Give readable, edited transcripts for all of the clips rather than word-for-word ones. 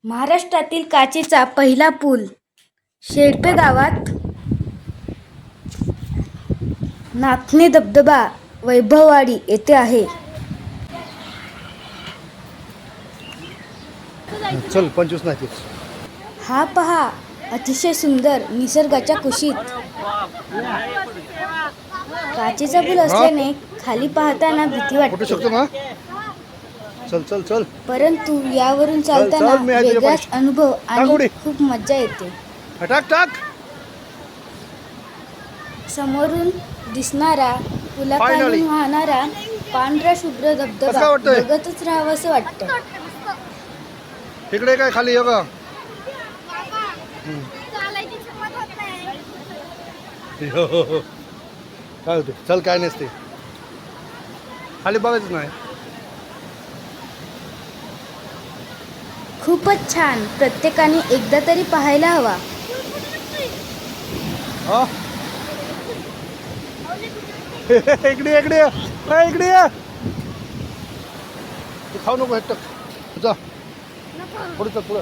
महाराष्ट्रातील काचेचा पहिला पूल शेळपे गावात नाथने धबधबा वैभववाडी येथे आहे. चल 25 नाही. हा पहा अतिशय सुंदर निसर्गाच्या कुशीत. काचेचा पूल असल्याने खाली पाहताना भीती फोटो वाटते, शकतो ना. चल चल चल. परंतु यावरून चालताना चल, मी आहे तुझ्या वेगळाच पाशी. अनुभव टाक उडी. आणि खूप मजा येते. टाक टाक. समोरून दिसणारा पुलाखालून Finally. वाहणारा पांढरा शुभ्र कसं धबधबा वाटतंय? बघतच राहावंसं वाटतं. तिकडे काय खाली हो का. काय होते. चल काय नसते. खाली बघायचं नाही. खूपच छान. प्रत्येकाने एकदा तरी पाहायला हवा. हा इकडे इकडे इकडे ये. तू खाऊ नको एकटक. जा पुढे चल पुढे.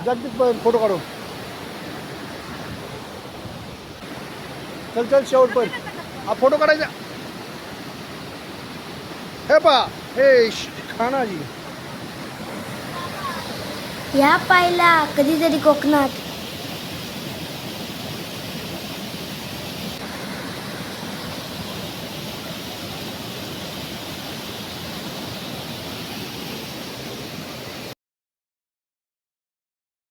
जागतिक फोटो काढू. चल चल शेवट पण हा फोटो काढायचा. हे पा हे खानाजी या पाहिला कधीतरी कोकणात.